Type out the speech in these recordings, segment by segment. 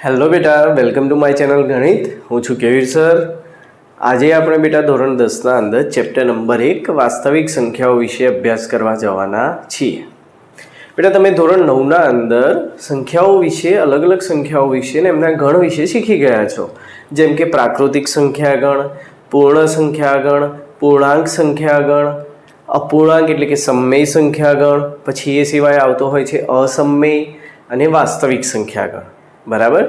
Hello બેટા, welcome to my channel ગણિત. હું છું કેવીર સર. આજે આપણે બેટા ધોરણ 10ના અંદર ચેપ્ટર નંબર 1 વાસ્તવિક સંખ્યાઓ વિશે અભ્યાસ કરવા જવાના છીએ. બેટા તમે ધોરણ 9ના અંદર સંખ્યાઓ વિશે, અલગ અલગ સંખ્યાઓ વિશે ને એમના ગણ વિશે શીખી ગયા છો. જેમ કે પ્રાકૃતિક સંખ્યાગણ, પૂર્ણ સંખ્યાગણ, પૂર્ણાંક સંખ્યાગણ, અપૂર્ણાંક એટલે કે સમમેય સંખ્યાગણ, પછી એ સિવાય આવતો હોય છે અસમમેય અને વાસ્તવિક સંખ્યાગણ. બરાબર.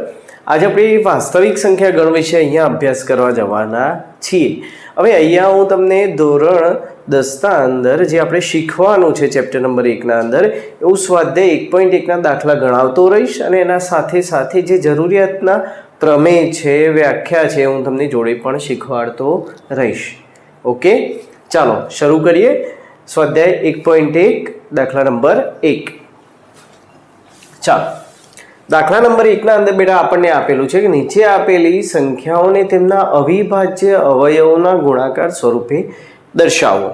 આજે આપણે વાસ્તવિક સંખ્યા ગણ વિશે અહીંયા અભ્યાસ કરવા જવાના છીએ. હવે અહીંયા હું તમને ધોરણ 10ના અંદર જે આપણે શીખવાનું છે ચેપ્ટર નંબર 1ના અંદર એવું સ્વાધ્યાય 1.1ના દાખલા ગણાવતો રહીશ અને એના સાથે સાથે જે જરૂરિયાતના પ્રમેય છે, વ્યાખ્યા છે, હું તમને જોડે પણ શીખવાડતો રહીશ. ઓકે, ચાલો શરૂ કરીએ. સ્વાધ્યાય 1.1 દાખલા નંબર 1. ચાલો, દાખલા નંબર 1ના અંદર બેટા આપણને આપેલું છે કે નીચે આપેલી સંખ્યાઓને તેમના અવિભાજ્ય અવયવોના ગુણાકાર સ્વરૂપે દર્શાવો.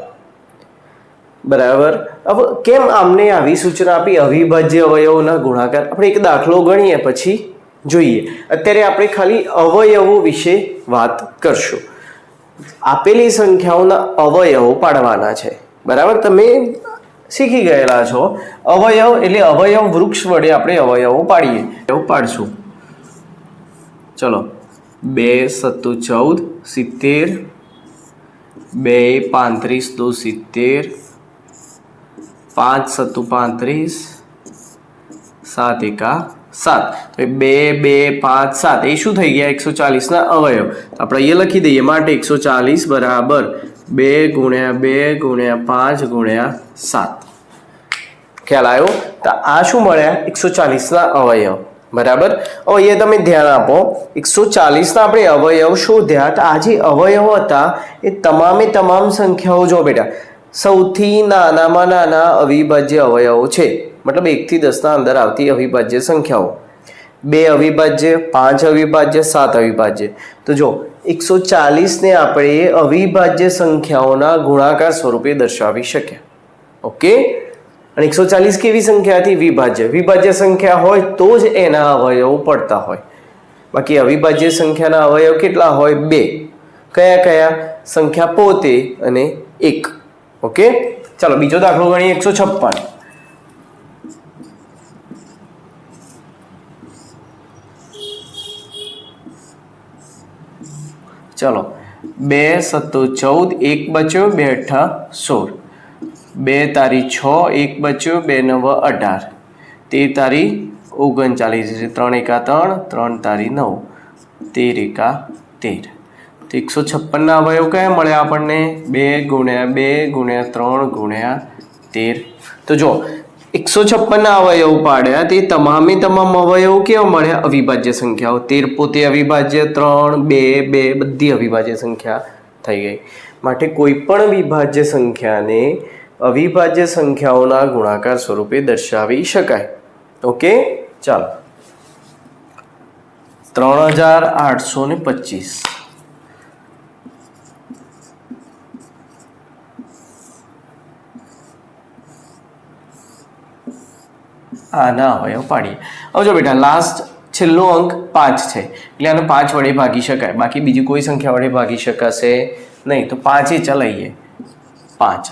બરાબર. હવે કેમ આમને આવી સૂચના આપી, અવિભાજ્ય અવયવોના ગુણાકાર? આપણે એક દાખલો ગણીએ પછી જોઈએ. અત્યારે આપણે ખાલી અવયવો વિશે વાત કરશું. આપેલી સંખ્યાઓના અવયવો પાડવાના છે. બરાબર. તમે શીખી ગયેલા છો. અવયવ એટલે અવયવ વૃક્ષ વડે આપણે અવયવો પાડીએ એવું પાડશું. ચલો, 2 × 7 = 14, 70, 2 × 35 = 70, 5 × 35, 7 × 7. તો 2, 2, 5, 7 એ શું થઈ ગયા? 140ના અવયવ. આપણે અહીંયા લખી દઈએ. માટે 140 બરાબર 2 × 2 × 5 × 7. ખ્યાલ આવ્યો? તો આ શું મળ્યા? 140ના અવયવ. બરાબર. હવે અહીંયા તમે ધ્યાન આપો, 140ના આપણે અવયવ શોધ્યા. તો આ જે અવયવ હતા એ તમામે તમામ સંખ્યાઓ જો બેટા સૌથી નાનામાં નાના અવિભાજ્ય અવયવો છે. મતલબ 1 થી 10ના અંદર આવતી અવિભાજ્ય સંખ્યાઓ. 2 અવિભાજ્ય, 5 અવિભાજ્ય, 7 અવિભાજ્ય. તો જો 140ને આપણે અવિભાજ્ય સંખ્યાઓના ગુણાકાર સ્વરૂપે દર્શાવી શક્યા. ઓકે. અને 140 કેવી સંખ્યા હતી? વિભાજ્ય. વિભાજ્ય સંખ્યા હોય તો જ એના અવયવો પડતા હોય. બાકી અવિભાજ્ય સંખ્યાના અવયવ કેટલા હોય? 2. કયા કયા? સંખ્યા પોતે અને 1. ઓકે, ચાલો બીજો દાખલો ગણીએ. 156. ચલો, 2 × 7 = 14, 1 બચ્યો, 2 × 8 = 16, 2 તારી 6, 1 બચ્યો, 2 × 9 = 18, 13 તારી 39, 3 × 3, 3 તારી 9, 13 × 13. તો 156ના અવયવ કયા મળ્યા આપણને? 2 × 2 × 3 × 13. તો જો 156ના અવયવ પાડ્યા તે તમામે તમામ અવયવ કેવા મળ્યા? અવિભાજ્ય સંખ્યાઓ. 13 પોતે અવિભાજ્ય, 3, 2, 2 બધી અવિભાજ્ય સંખ્યા થઈ ગઈ. માટે કોઈ પણ વિભાજ્ય સંખ્યાને અવિભાજ્ય સંખ્યાઓના ગુણાકાર સ્વરૂપે દર્શાવી શકાય. ઓકે, ચાલો. 3825. આના અવયવ પાડીએ. હવે જો બેટા લાસ્ટ છેલ્લો અંક 5 છે એટલે આને 5 વડે ભાગી શકાય. બાકી બીજી કોઈ સંખ્યા વડે ભાગી શકાશે નહીં. તો 5 ચલાવીએ. 5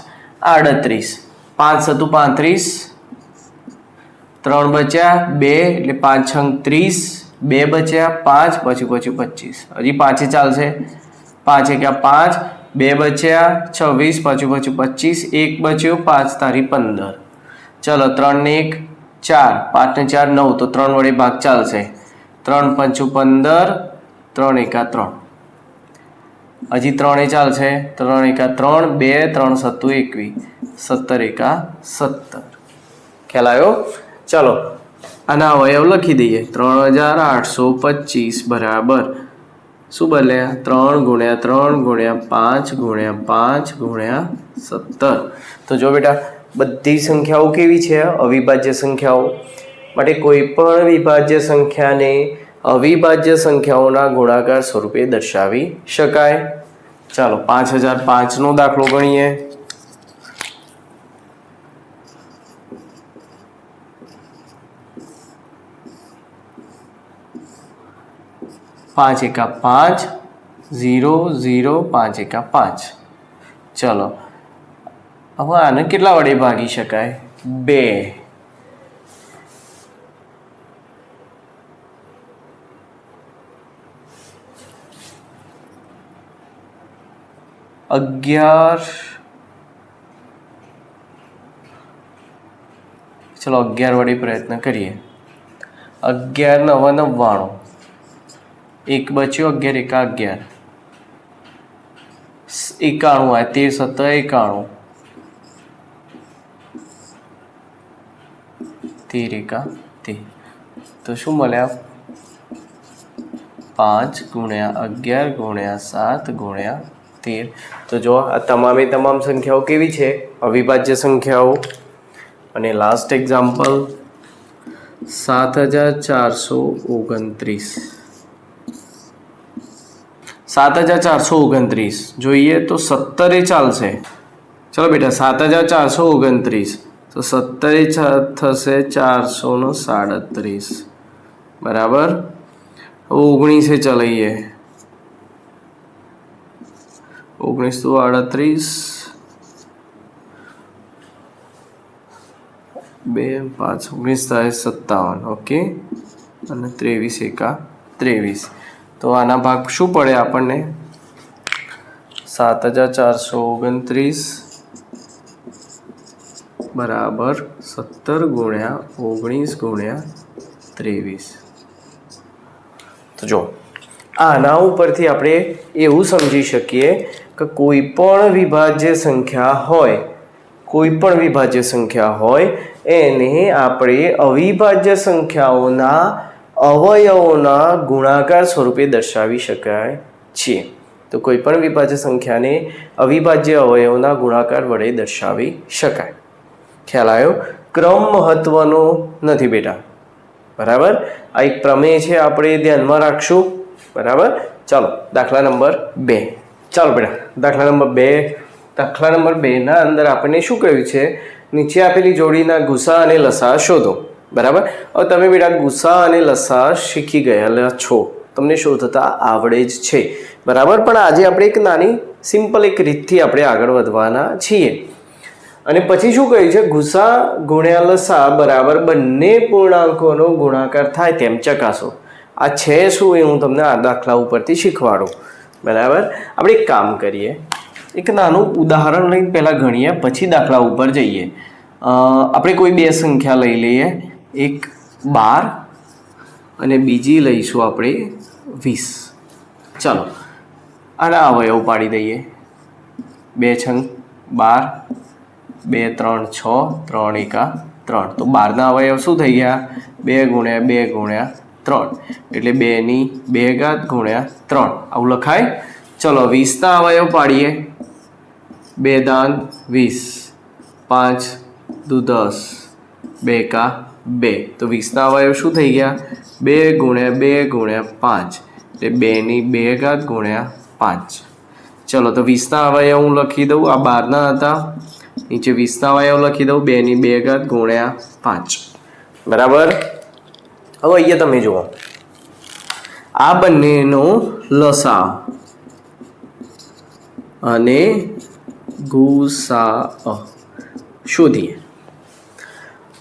38, 5 × 35, 3 બચ્યા, 2 એટલે 5 × 30, 2 બચ્યા, 5 પછી 25. હજી 5 ચાલશે. 5 × 5, 2 બચ્યા, 26 પછી 25, 1 બચ્યો, 5 તારી 15. ચલો, 3 ને 1 4, 5 ને 4 9, તો 3 વડે ભાગ ચાલશે. 3 × 5 = 15, 3 × 3. હજી 3 ચાલશે. 3 × 3 2, 3 × 7 = 21, 17 × 17. ખ્યાલ આવ્યો? ચાલો આના અવયવ લખી દઈએ. 3825 બરાબર શું બન્યા? 3 × 3 × 5 × 5 × 17. તો જો બેટા બધી સંખ્યાઓ કેવી છે? અવિભાજ્ય સંખ્યાઓ. માટે કોઈ પણ વિભાજ્ય સંખ્યાને અવિભાજ્ય સંખ્યાઓના ગુણાકાર સ્વરૂપે દર્શાવી શકાય. ચાલો 5005નો દાખલો ગણીએ. 5 એકા 5, 0 0, 5 એકા 5. ચલો હવે આને કેટલા વડે ભાગી શકાય? 2. 11. ચલો 11 વડે પ્રયત્ન કરીએ. 11 9 99, 1 બચ્યો, 11 એકા 11, 91 આવે, 13 17 91, 13 એકા 13. તો શું મળ્યા? 5 ગુણ્યા 11 ગુણ્યા 7 ગુણ્યા 13. તો જો આ તમામે તમામ સંખ્યાઓ કેવી છે? અવિભાજ્ય સંખ્યાઓ. અને લાસ્ટ એક્ઝામ્પલ 7429. 7429 જોઈએ તો 17 ચાલશે. ચલો બેટા 7429 તો 17 થશે 437 બરાબર. 19 ચલાવીએ. 19 તો 38, 2 5 19 થાય 57. ઓકે, અને 23 એકા 23. તો આના ભાગ શું પડે આપણને? 7429 બરાબર 17 ગુણ્યા 19 ગુણ્યા 23. તો જો આના ઉપરથી આપણે એવું સમજી શકીએ કે કોઈ પણ વિભાજ્ય સંખ્યા હોય એને આપણે અવિભાજ્ય સંખ્યાઓના અવયવોના ગુણાકાર સ્વરૂપે દર્શાવી શકાય છે. તો કોઈ પણ વિભાજ્ય સંખ્યાને અવિભાજ્ય અવયવોના ગુણાકાર વડે દર્શાવી શકાય. ખ્યાલ આવ્યો? ક્રમ મહત્વનો નથી બેટા, બરાબર. આ એક પ્રમેય છે, આપણે ધ્યાનમાં રાખશું, બરાબર. ચાલો દાખલા નંબર 2. ચાલો બેટા દાખલા નંબર 2 ના અંદર આપણને શું કહ્યું છે? નીચે આપેલી જોડીના ગુસા અને લસા શોધો. બરાબર. હવે તમે બેટા ગુસા અને લસા શીખી ગયેલા છો, તમને શોધતા આવડે જ છે, બરાબર. પણ આજે આપણે એક નાની સિમ્પલ એક રીતથી આપણે આગળ વધવાના છીએ. અને પછી શું કહ્યું છે? ગુસા ગુણ્યા લસા બરાબર બંને પૂર્ણાંકોનો ગુણાકાર થાય તેમ ચકાસો. આ છે શું એ હું તમને આ દાખલા ઉપરથી શીખવાડું, બરાબર. આપણે એક કામ કરીએ, એક નાનું ઉદાહરણ લઈને પહેલાં ગણીએ, પછી દાખલા ઉપર જઈએ. આપણે કોઈ બે સંખ્યા લઈ લઈએ, એક 12 અને બીજી લઈશું આપણે 20. ચાલો આના અવયવ પાડી દઈએ. 2 છંગ 12, 2 3 6, 3 એકા 3. તો 12ના અવયવ શું થઈ ગયા? 2 ગુણ્યા 2 ગુણ્યા 3, એટલે 2 ની 2 ઘાત ગુણ્યા 3, આવું લખાય. ચલો 20ના અવયવ પાડીએ. 2 દાન 20, 5 દુ 10, 2 એકા 2. તો 20ના અવયવ શું થઈ ગયા? 2 ગુણ્યા 2 ગુણ્યા 5, એટલે 2 ની 2 ઘાત ગુણ્યા 5. ચલો તો 20ના અવયવ હું લખી દઉં, આ 12ના હતા, નીચે 20ના અવયવ લખી દઉં, 2 ની 2 ઘાત ગુણ્યા 5, બરાબર. હવે અહીંયા તમે જુઓ, આ બંનેનો લસા અને ગુસા શોધીએ.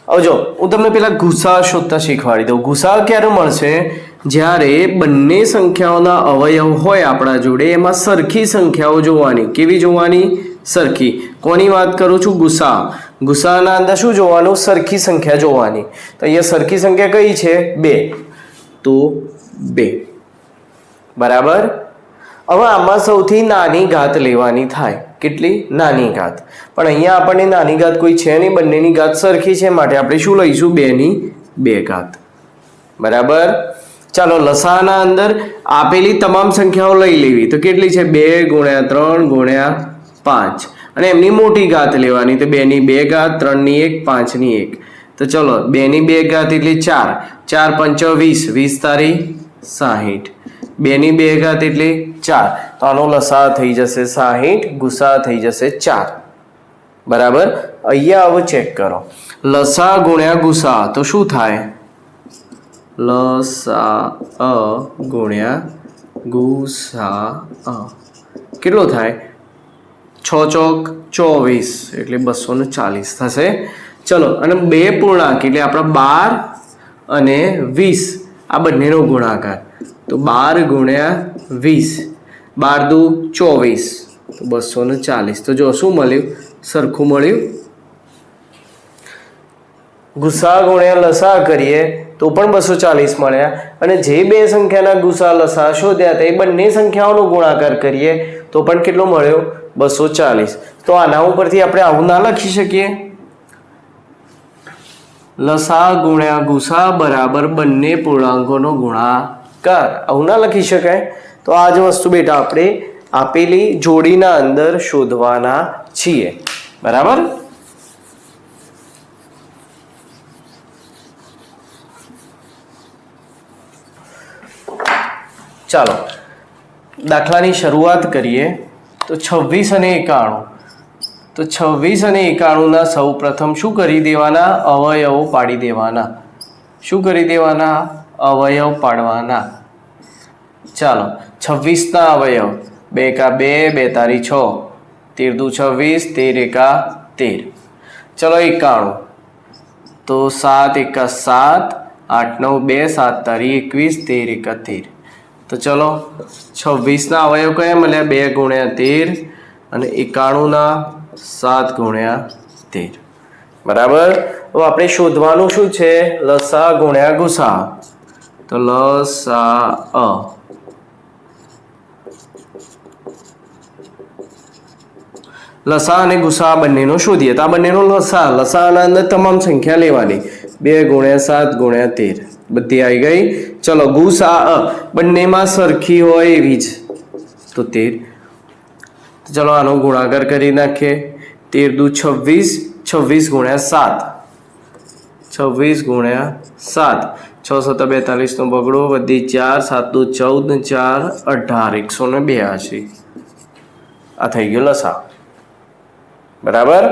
હવે જો હું તમને પેલા ગુસા શોધતા શીખવાડી દઉં. ગુસા ક્યારે મળશે? જ્યારે બંને સંખ્યાઓના અવયવ હોય આપણા જોડે, એમાં સરખી સંખ્યાઓ જોવાની. કેવી જોવાની? સરખી. કોની વાત કરું છું? ગુસા. ગુસાના અંદર શું જોવાનું? સરખી સંખ્યા જોવાની. તો અહીંયા સરખી સંખ્યા કઈ છે? 2. તો 2, બરાબર. હવે આમાં સૌથી નાની ઘાત લેવાની થાય. કેટલી? નાની ઘાત. પણ અહીંયા આપણને નાની ઘાત કોઈ છે નહીં, બંનેની ઘાત સરખી છે, માટે આપણે શું લઈશું? 2 ની 2 ઘાત, બરાબર. ચાલો લસાના અંદર આપેલી તમામ સંખ્યાઓ લઈ લેવી. તો કેટલી છે? 2 ગુણ્યા 3 ગુણ્યા 5, અને એમની મોટી ઘાત લેવાની. તો 2 ની 2 ઘાત, 3 ની 1, 5 ની 1. તો ચલો 2 ની 2 ઘાત એટલે 4, 4 5 20, 20 તારી 60. 2 ની 2 ઘાત એટલે 4, તો આનો લસા થઈ જશે 60, ગુસા થઈ જશે 4, બરાબર. અહીંયા હવે ચેક કરો, લસા ગુણ્યા ગુસા તો શું થાય? લસા ગુણ્યા ગુસા કેટલો થાય? 6 ચોક 24 એટલે 240 થશે. ચલો, અને 2 પૂર્ણાંક એટલે આપણા 12 અને 20 આ બંનેનો ગુણાકાર. તો 12 ગુણ્યા 20, 12 દુ 24 તો 240. તો જો શું મળ્યું? સરખું મળ્યું. ગુસા ગુણ્યા લસા કરીએ તો પણ 240 મળ્યા, અને જે બે સંખ્યાના ગુસા લસા શોધ્યા તે બંને સંખ્યાઓનો ગુણાકાર કરીએ તો પણ કેટલો મળ્યો? 240. તો આના ઉપરથી આપણે આવું ના લખી શકીએ? લસા ગુણ્યા ગુસા બરાબર બંને પૂર્ણાંકોનો ગુણાકાર. આવું ના લખી શકાય? તો આ જ વસ્તુ બેટા આપણે આપેલી જોડીના અંદર શોધવાના છીએ. બરાબર? ચાલો દાખલાની શરૂઆત કરીએ. તો 26 અને 91. તો 26 અને 91ના સૌ પ્રથમ શું કરી દેવાના? અવયવો પાડી દેવાના. શું કરી દેવાના? અવયવ પાડવાના. ચાલો 26ના અવયવ 2 એકા 2, 2 તારી 6, 13 દુ 26, 13 એકા 13. ચલો 91. તો 7 એકા 7, 8 9 2, 7 તારી 21, 13 એકા 13. તો ચલો 26ના અવયવ કયા મળ્યા? 2 ગુણ્યા 13 અને 91ના 7 ગુણ્યા 13. બરાબર? તો આપણે શોધવાનું શું છે? લસા ગુણ્યા ગુસા. તો લસા લસા અને ગુસા બંનેનો શોધીએ. તો આ બંનેનો લસાના અંદર તમામ સંખ્યા લેવાની. 2 ગુણ્યા 7 ગુણ્યા 13 બધી આવી ગઈ. ચલો ગુસા બંનેમાં સરખી હોય એવી જ તો 13. ચલો આનો ગુણાકાર કરી નાખીએ. 13 દુ 26, 26 ગુણ્યા 7, 26 ગુણ્યા 7, 6 7 42 નો બગડો વધી 4, 7 દુ 14, 4 18, 182. આ થઈ ગયો લસા. બરાબર?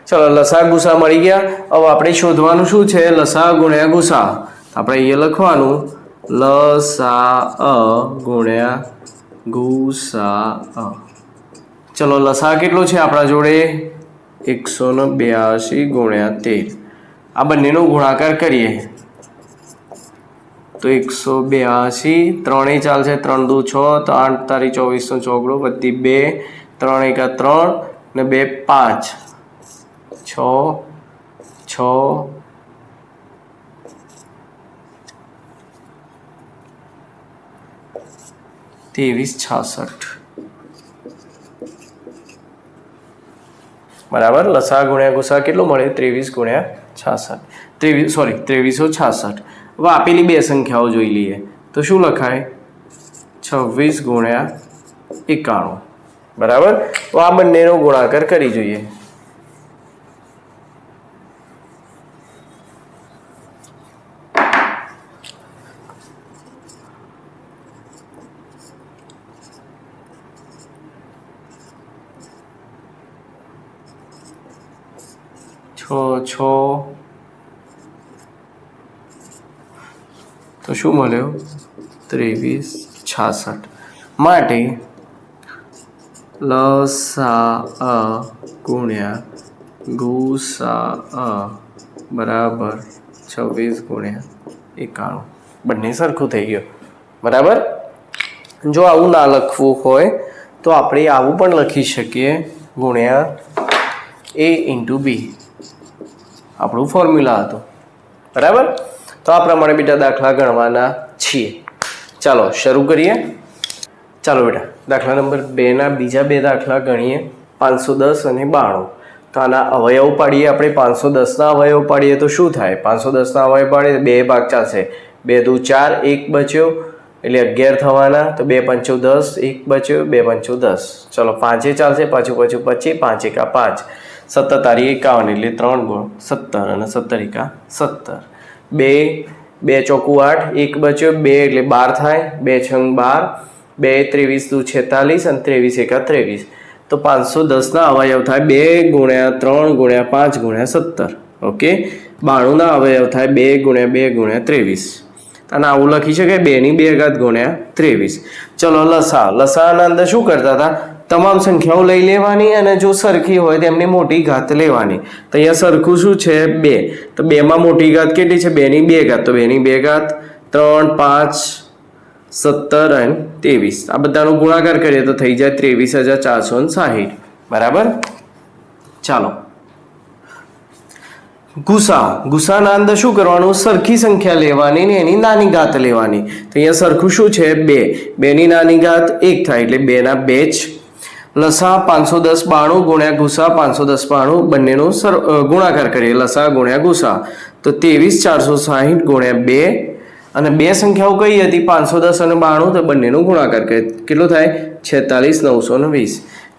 ચલો લસા ગુસા મળી ગયા. હવે આપણે શોધવાનું શું છે? લસા ગુણ્યા ગુસા. આપણે અહીંયા લખવાનું લસા ગુણ્યા ગુસા. ચલો લસા કેટલો છે આપણા જોડે? 182 ગુણ્યા 13. આ બંનેનો ગુણાકાર કરીએ તો 182, 3 એ ચાલશે, 3 દુ 6, તો 8 તારી 24 નો ચોગડો વધી 2, 3 એકા 3 ને 2 5, 6 6 23 66. બરાબર? લસા ગુણ્યા ગુસા કેટલો મળે? 23 ગુણ્યા 66. 2366. હવે આપેલી બે સંખ્યાઓ જોઈ લઈએ. તો શું લખાય? 26 ગુણ્યા 91. બરાબર? તો આ બંનેનો ગુણાકાર કરી જોઈએ. તો શું મળ્યું? 2366. માટે લસા ગુણ્યા ગુસા બરાબર 26 ગુણ્યા 91. બંને સરખું થઈ ગયું. બરાબર? જો આવું ના લખવું હોય તો આપણે આવું પણ લખી શકીએ, ગુણ્યા a ઇન્ટુ બી. આપણું ફોર્મ્યુલા હતું. બરાબર? તો આ પ્રમાણે બેટા દાખલા ગણવાના છીએ. ચાલો શરૂ કરીએ. ચાલો બેટા દાખલા નંબર 2ના બીજા બે દાખલા ગણીએ. 510 અને 92. તો આના અવયવ પાડીએ આપણે. 510ના અવયવ પાડીએ તો શું થાય? 510ના અવયવ પાડીએ 2 ભાગ ચાલશે. 2 દુ 4, 1 બચ્યો એટલે 11 થવાના. તો 2 પંચો 10, 1 બચ્યો, 2 પંચો 10. ચલો 5 ચાલશે, પાછું 25, 5 એકા 5, 17 તારી 51 એટલે 3 ગુણ 17 અને 17 એકા 17. 2 ચોકુ 8, 1 બચ્યો 2 એટલે 12 થાય. 2 છંગ 12, 2 23 દુ 46 અને 23 એકા 23. તો 510ના અવયવ થાય 2 ગુણ્યા 3 ગુણ્યા 5 ગુણ્યા 17. ઓકે. 92ના અવયવ થાય 2 ગુણ્યા 2 ગુણ્યા 23. અને આવું લખી શકાય 2 ગુણ્યા 23. ચલો લસાના અંદર શું કરતા હતા, તમામ સંખ્યાઓ લઈ લેવાની અને જો સરખી હોય તેમની મોટી ઘાત લેવાની. તો અહીંયા સરખું શું છે 2, તો 2 માં મોટી ઘાત કેટલી છે 2 તો 2 3 5 17 અને 23. આ બધાનો ગુણાકાર કરીએ તો થઈ જાય 23,460. બરાબર. ચાલો ગુસાના અંદર શું કરવાનું, સરખી સંખ્યા લેવાની ને એની નાની ઘાત લેવાની. તો અહીંયા સરખું શું છે 2 ની નાની ઘાત 1 થાય એટલે 2 ના 2 જ. લસા 510 ગુણ્યા ગુસા 510 બંનેનો ગુણાકાર કરીએ, લસા ગુણ્યા ગુસા તો 23,460 ગુણ્યા 2. અને બે સંખ્યાઓ કઈ હતી 510 અને 92, તો બંનેનો ગુણાકાર કરીએ કેટલો થાય 46,920.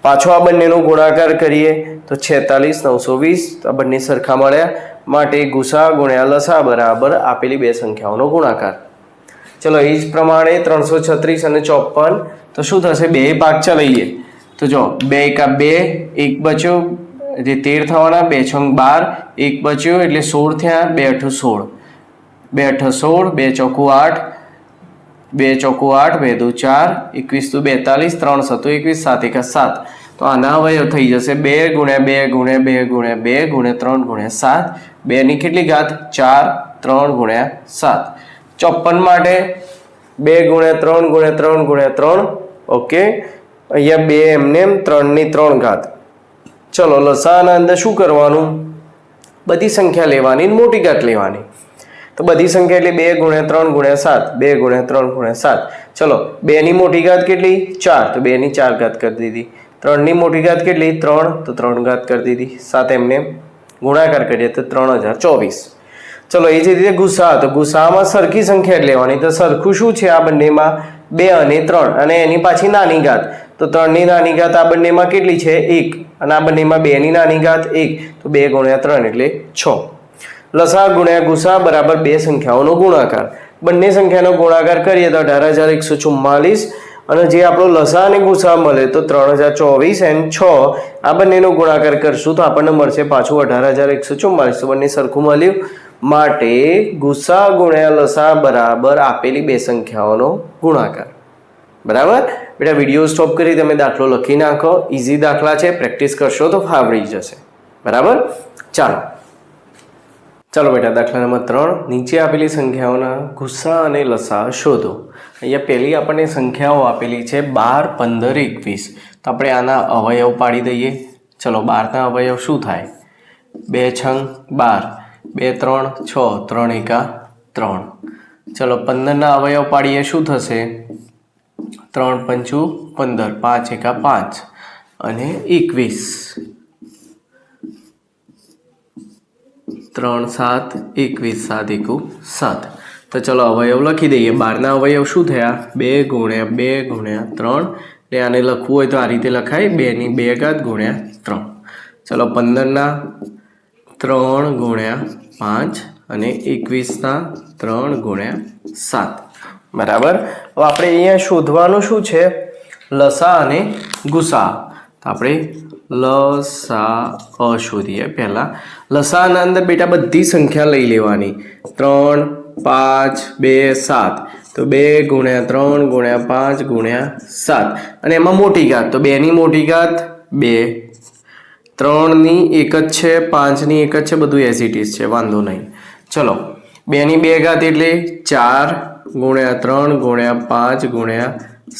પાછો આ બંનેનો ગુણાકાર કરીએ તો 46,920. આ બંને સરખા મળ્યા માટે ગુસા ગુણ્યા લસા બરાબર આપેલી બે સંખ્યાઓનો ગુણાકાર. ચલો એ જ પ્રમાણે 336 અને 54, તો શું થશે, બે ભાગ ચલાવીએ તો જો 2 એકા 2, 1 બચ્યો જે 13 થવાના, 2 છંગ 12, 1 બચ્યો એટલે 16 થયા, 2 અઠું 16, 2 અઠ 16, 2 ચોકું 8, 2 ચોકું 8, 2 દુ 4, 21 દુ 42, 3 સતું 21, 7 એકા 7. તો આના અવયવ થઈ જશે 2 ગુણ્યા 2 ગુણ્યા 2 ગુણ્યા 2 ગુણ્યા 3 ગુણ્યા 7. 2 ની કેટલી ઘાત 4, 3 ગુણ્યા 7. 54 માટે 2 ગુણ્યા 3 ગુણ્યા 3 ગુણ્યા 3. ઓકે, અહીંયા 2 એમને 3 ની 3 ઘાત. ચલો લસાના અંદર શું કરવાનું, બધી સંખ્યા લેવાની, મોટી ઘાત લેવાની. તો બધી સંખ્યા એટલે 2 ગુણ્યા 3 ગુણ્યા 7, 2 ગુણ્યા 3 ગુણ્યા 7. ચલો 2 ની મોટી ઘાત કેટલી 4, તો 2 ની 4 ઘાત કરી દીધી. 3 ની મોટી ઘાત કેટલી 3, તો 3 ઘાત કરી દીધી. 7 એમને ગુણાકાર કરીએ તો 3024. ચલો એ જ રીતે ગુસા, તો ગુસામાં સરખી સંખ્યા લેવાની. તો સરખું શું છે આ બંનેમાં 2 અને 3, અને એની પાછી નાની ઘાત. તો 3 ની નાની ઘાત આ બંનેમાં કેટલી છે 1, અને આ બંનેમાં 2 ની નાની ઘાત 1, તો 2 ગુણ્યા 3 એટલે 6. લસા ગુણ્યા ગુસા બરાબર બે સંખ્યાઓનો ગુણાકાર. બંને સંખ્યાનો ગુણાકાર કરીએ તો 18,144, અને જે આપણો લસા અને ગુસા મળે તો 3024 અને 6. આ બંનેનો ગુણાકાર કરશું તો આપણને મળશે પાછું 18,144. તો બંને સરખું મળ્યું માટે ગુસા ગુણ્યા લસા બરાબર આપેલી બે સંખ્યાઓનો ગુણાકાર. બરાબર. બેટા વિડીયો સ્ટોપ કરી તમે દાખલો લખી નાખો. ઇઝી દાખલા છે, પ્રેક્ટિસ કરશો તો ફાવડી જશે. બરાબર. ચાલો બેટા દાખલા નંબર 3, નીચે આપેલી સંખ્યાઓના ગુસા અને લસા શોધો. અહીંયા પહેલી આપણને સંખ્યાઓ આપેલી છે 12, 15, 21. તો આપણે આના અવયવ પાડી દઈએ. ચલો 12ના અવયવ શું થાય, 2 છંગ 12, 2 3 6, 3 એકા 3. ચલો 15ના અવયવ પાડીએ શું થશે, 3 પંચું 15, 5 એકા 5 અને 21. 3 7 21, 7 એકુ 7. તો ચલો અવયવ લખી દઈએ. 12ના અવયવ શું થયા 2 ગુણ્યા 2 ગુણ્યા 3. એટલે આને લખવું હોય તો આ રીતે લખાય 2 ની 2 ઘાત ગુણ્યા 3. ચલો 15ના 3 ગુણ્યા 5 અને 21ના 3 ગુણ્યા 7. બરાબર. હવે આપણે અહીંયા શોધવાનું શું છે, લસા અને ગુસા. તો આપણે લસા શોધીએ. પહેલા લસાના અંદર બેટા બધી સંખ્યા લઈ લેવાની. 3 5 2 7, તો 2 ગુણ્યા 3 ગુણ્યા 5 ગુણ્યા 7, અને એમાં મોટી ઘાત તો 2 ની મોટી ઘાત 2, 3 ની એક જ છે, 5 ની એક જ છે, બધું એઝ ઇટ ઇઝ છે, વાંધો નહીં. ચલો 2 ની 2 ઘાત એટલે 4 ગુણ્યા 3 ગુણ્યા 5 ગુણ્યા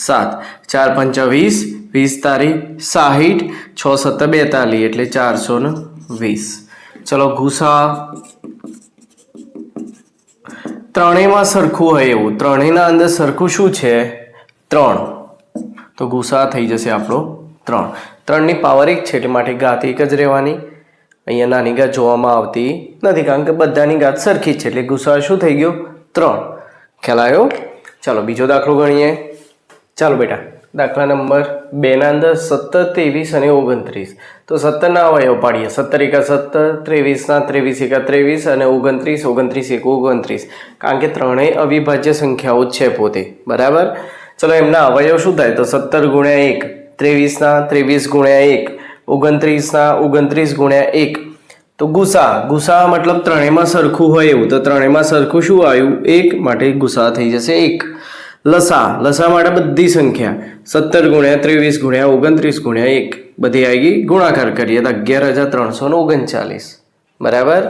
7, 4 5 20, 20 તારી 60, 6 7 42 એટલે 420. ચલો ગુસા, ત્રણેયમાં સરખું હોય એવું, ત્રણેયના અંદર સરખું શું છે 3, તો ગુસા થઈ જશે આપણો 3. 3 ની પાવર 1 છે એટલે માટે ઘાત 1 જ રહેવાની. અહીંયા નાની ઘાત જોવામાં આવતી નથી કારણ કે બધાની ઘાત સરખી જ છે એટલે ગુસા શું થઈ ગયો 3. ખ્યાલ આવ્યો. ચાલો બીજો દાખલો ગણીએ. ચાલો બેટા દાખલા નંબર 2ના અંદર 17 23 અને 29. તો 17ના અવયવ પાડીએ. 17 એકા 17, 23ના 23 એકા 23 અને 29 29 એકા 29, કારણ કે ત્રણેય અવિભાજ્ય સંખ્યાઓ જ છે પોતે. બરાબર. ચલો એમના અવયવ શું થાય, તો 17 ગુણ્યા 1, 23ના 23 ગુણ્યા 1, 29ના 29 ગુણ્યા 1. તો ગુસા મતલબ ત્રણેયમાં સરખું હોય એવું, તો ત્રણેયમાં સરખું શું આવ્યું? 1, માટે ગુસા થઈ જશે 1. લસા માટે બધી સંખ્યા 17 × 23 × 29 × 1 બધી આવી ગઈ. ગુણાકાર કરીએ તો 11,339. બરાબર.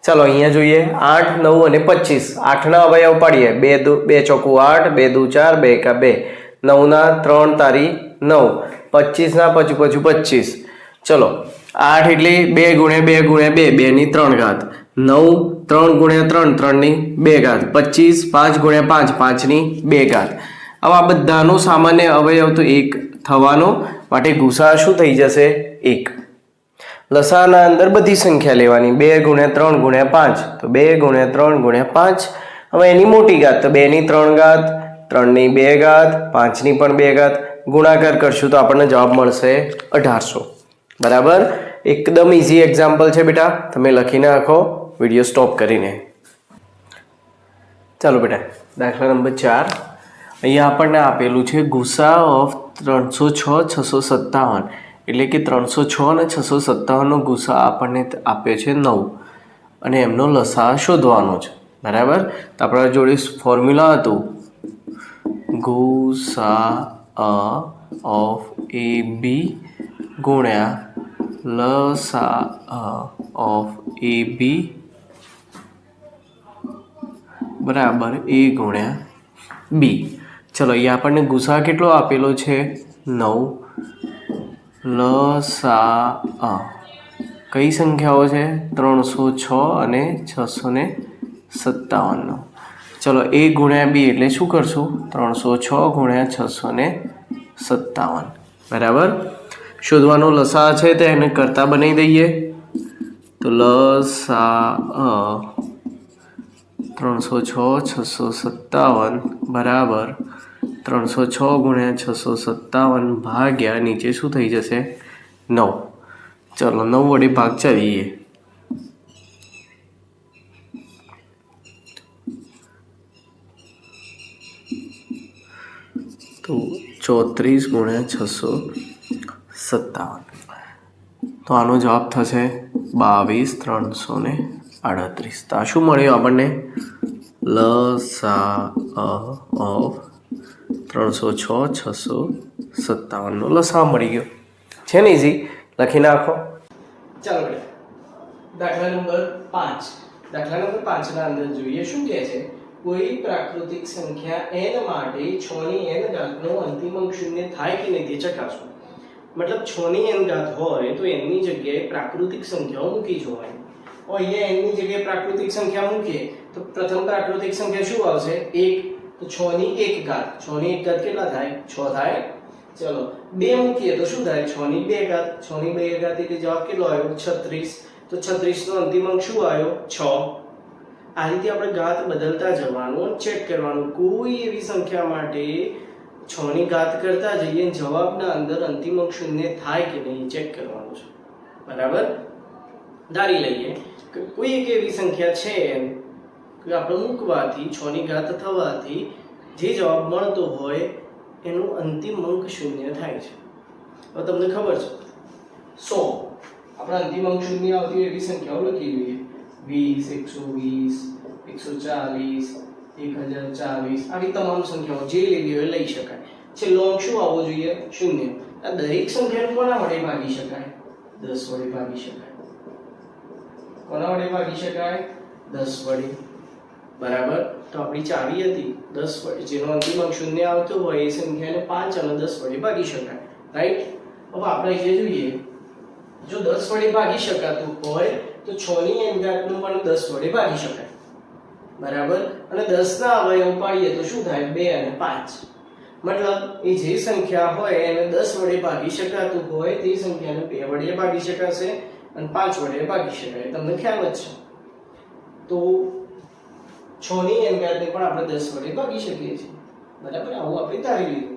ચાલો અહીંયા જોઈએ 8, 9 અને 25. 8ના અવયવ પાડીએ. 2 ચોકુ 8, 2 દુ 4, 2 એકા 2, 9ના 3 તારી 9, 25ના પચું 25. ચલો 8 એટલે 2 × 2 × 2, 2 ની 3 ઘાત. 9 3 × 3, 3 ની 2 ઘાત. 25 5 × 5, 5 ની 2 ઘાત. હવે આ બધાનો સામાન્ય અવયવ તો 1 થવાનો, માટે ગુસા શું થઈ જશે? 1. લસાના અંદર બધી સંખ્યા લેવાની. 2 × 3 × 5, તો 2 × 3 × 5. હવે એની મોટી ઘાત તો 2 ની 3 ઘાત, 3 ની 2 ઘાત, 5 ની પણ 2 ઘાત. ગુણાકાર કરશું તો આપણને જવાબ મળશે 1800. બરાબર. એકદમ ઇઝી એક્ઝામ્પલ છે બેટા, તમે લખી નાખો વિડીયો સ્ટોપ કરીને. ચાલો બેટા, દાખલા નંબર 4. અહીંયા આપણને આપેલું છે ગુસા ઓફ 306 657, એટલે કે 306 અને 657 નો ગુસા આપણને આપ્યો છે 9 અને એમનો લસા શોધવાનો છે. બરાબર. તો આપણા જોડે ફોર્મ્યુલા હતું ગુસા ઓફ AB ગુણ્યા લસા ઓફ AB બરાબર A ગુણ્યા B. ચલો અહીંયા આપણને ગુસા કેટલો આપેલો છે? 9. લસા કઈ સંખ્યાઓ છે? 306 અને 657. ચલો A ગુણ્યા B એટલે શું કરશું? 306 × 657. બરાબર. શોધવાનો લસા છે તો એને કરતા બનાવી દઈએ. તો લસા 306 657 બરાબર 306 × 657 ભાગ્યા નીચે શું થઈ જશે? 9. ચલો 9 વડે ભાગ ચાલીએ. તો 34 × 657. તો આનો જવાબ થશે 22,338. તો આ શું મળ્યું આપણને? લસા ઓફ 306 657 નો લસા મળી ગયો છે ને. ઇઝી, લખી નાખો. ચાલો બેટા, દાખલા નંબર 5. દાખલા નંબર 5 ના અંદર જોઈએ શું કહે છે? કોઈ પ્રાકૃતિક સંખ્યા n માટે 6 ની n ઘાતનો અંતિમ અંક શૂન્ય થાય કે નહીં તે ચકાસો. મતલબ 6 ની n ઘાત હોય તો n ની જગ્યાએ પ્રાકૃતિક સંખ્યાઓ મૂકી જોવાની. અહીંયા n ની જગ્યાએ પ્રાકૃતિક સંખ્યા મૂકીએ તો પ્રથમ પ્રાકૃતિક સંખ્યા શું આવશે? 1. તો 6 ની 1 ઘાત. 6 ની 1 ઘાત કેટલા થાય? 6 થાય. ચલો 2 મૂકીએ તો શું થાય? 6 ની 2 ઘાત. 6 ની 2 ઘાત એટલે જવાબ કેટલો આવ્યો? 36. તો 36 નો અંતિમ અંક શું આવ્યો? 6. આ રીતે આપણે ઘાત બદલતા જવાનું, ચેક કરવાનું. કોઈ એવી સંખ્યા માટે 6 ની ઘાત કરતા જઈએ જવાબના અંદર અંતિમ અંક શૂન્ય થાય કે નહીં ચેક કરવાનું છે. બરાબર. ધારી લઈએ કે કોઈ એક એવી સંખ્યા છે કે આપણે મૂકવાથી 6 ની ઘાત થવાથી જે જવાબ મળતો હોય એનું અંતિમ અંક શૂન્ય થાય છે. હવે તમને ખબર છે 100 આપણા અંતિમ અંક શૂન્ય આવતી એવી સંખ્યાઓ લખી લઈએ. 20 120 140 1040 આવી તમામ સંખ્યાઓ જે લેવી હોય લઈ શકાય. છેલ્લો અંક શું આવવો જોઈએ? શૂન્ય. આ દરેક સંખ્યાને કોના વડે ભાગી શકાય? 10 વડે ભાગી શકાય. કોના વડે ભાગી શકાય? 10 વડે. બરાબર. તો આપણી ચાવી હતી 10 વડે, જેનો અંતિમ અંક શૂન્ય આવતો હોય એ સંખ્યાને 5 અને 10 વડે ભાગી શકાય. રાઈટ. હવે આપણે અહીંયા જોઈએ, જો 10 વડે ભાગી શકાતું હોય તો 6 ની n ઘાતનું પણ 10 વડે ભાગી શકાય. બરાબર. અને 10 ના અવયવ પાડીએ તો શું થાય? 2 અને 5. મતલબ એ જે સંખ્યા હોય એને 10 વડે ભાગી શકાતું હોય તે સંખ્યાને 2 વડે ભાગી શકાશે અને 5 વડે ભાગી શકાય. તમને ખ્યાલ જ છે. તો 6 ની n ઘાતને પણ આપણે 10 વડે ભાગી શકીએ છીએ. બરાબર. આવું આપણે ધારી લીધું.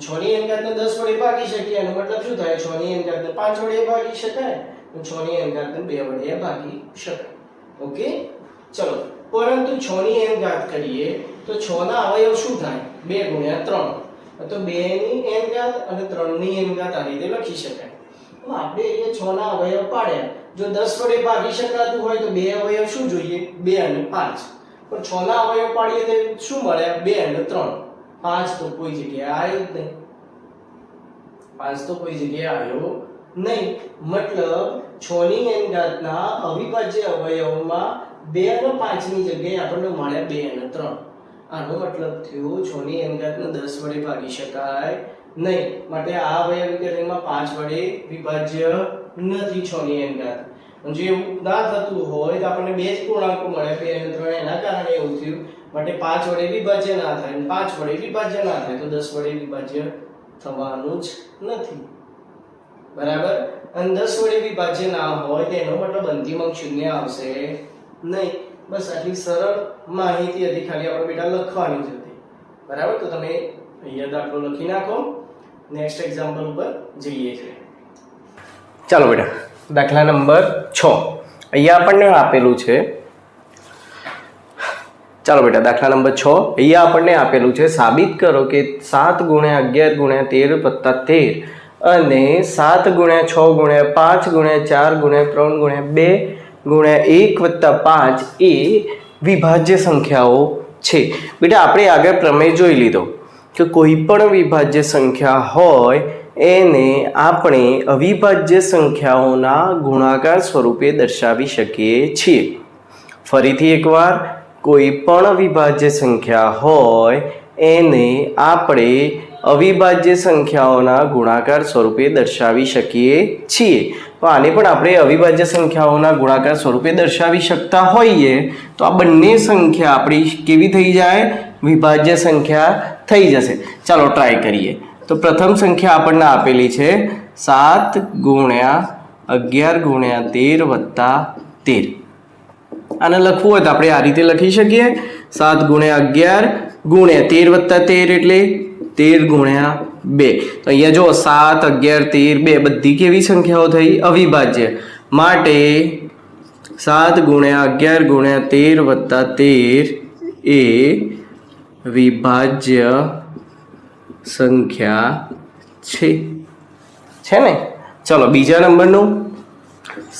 6 ની n ઘાતને 10 વડે ભાગી શકીએ એનો મતલબ શું થાય? 6 ની n ઘાતને 5 વડે ભાગી શકાય, 6 ની n ઘાતને 2 વડે ભાગી શકાય. ઓકે. ચલો, પરંતુ 6 ની n ઘાત કરીએ તો 6 ના અવયવ શું થાય? 2 × 3. તો 2 ની n ઘાત અને 3 ની n ઘાત આ રીતે લખી શકાય. આપણે અહીંયા 6 ના અવયવ પાડ્યા. જો 10 વડે ભાગી શકાતું હોય તો બે અવયવ શું જોઈએ? 2 અને 5. પણ 6 ના અવયવ પાડીએ તો શું મળ્યા? 2 અને 3. 5 તો કોઈ જગ્યાએ આવ્યો જ નહીં. 5 તો કોઈ જગ્યાએ આવ્યો નહીં. મતલબ 6 ની n ઘાતના અવિભાજ્ય અવયવોમાં 2 અને 5 ની જગ્યાએ આપણને મળ્યા 2 અને 3. આનો મતલબ થયો 6 ની n ઘાતને 10 વડે ભાગી શકાય નહીં. માટે આ અવયવીકરણમાં 5 વડે વિભાજ્ય નથી 6 ની n ઘાત. જો એવું ના થતું હોય તો આપણને બે જ પૂર્ણાંકો મળ્યા 2 અને 3. એના કારણે એવું થયું. માટે 5 વડે વિભાજ્ય ના થાય, 5 વડે વિભાજ્ય ના થાય તો 10 વડે વિભાજ્ય થવાનું જ નથી. બરાબર. અને 10 વડે વિભાજ્ય ના હોય તેનો મતલબ અંતિમ અંક 0 આવશે નહીં. બસ આટલી સરળ માહિતી હતી, ખાલી આપણે બેટા લખવાની જ હતી. બરાબર. તો તમે અહીંયા દાખલો લખી નાખો. નેક્સ્ટ એક્ઝામ્પલ ઉપર જઈએ છીએ. ચાલો બેટા, દાખલા નંબર 6 અહીંયા આપણને આપેલું છે. ચાલો બેટા, દાખલા નંબર 6 અહીંયા આપણને આપેલું છે. સાબિત કરો કે 7 × 11 × 13 + 13 અને 7 × 6 × 5 × 4 × 3 × 2 × 1 + 5 એ વિભાજ્ય સંખ્યાઓ છે. બેટા આપણે આગળ પ્રમેય જોઈ લીધો કે કોઈ પણ વિભાજ્ય સંખ્યા હોય એને આપણે અવિભાજ્ય સંખ્યાઓના ગુણાકાર સ્વરૂપે દર્શાવી શકીએ છીએ. ફરીથી એકવાર, કોઈ પણ વિભાજ્ય સંખ્યા હોય એને આપણે અવિભાજ્ય સંખ્યાઓના ગુણાકાર સ્વરૂપે દર્શાવી શકીએ છીએ. તો આને પણ આપણે અવિભાજ્ય સંખ્યાઓના ગુણાકાર સ્વરૂપે દર્શાવી શકતા હોઈએ તો આ બંને સંખ્યા આપણી કેવી થઈ જાય? વિભાજ્ય સંખ્યા થઈ જશે. ચાલો ટ્રાય કરીએ. તો પ્રથમ સંખ્યા આપણને આપેલી છે 7 × 11 × 13 + 13. આને લખવું હોય તો આપણે આ રીતે લખી શકીએ. 7 × 11 × 13 + 13 એટલે 13 × 2. તો અહીંયા જો 7 11 13 2 બધી કેવી સંખ્યાઓ થઈ? અવિભાજ્ય. માટે 7 × 11 × 13 + 13 એ વિભાજ્ય સંખ્યા છે ને? ચલો બીજા નંબરનું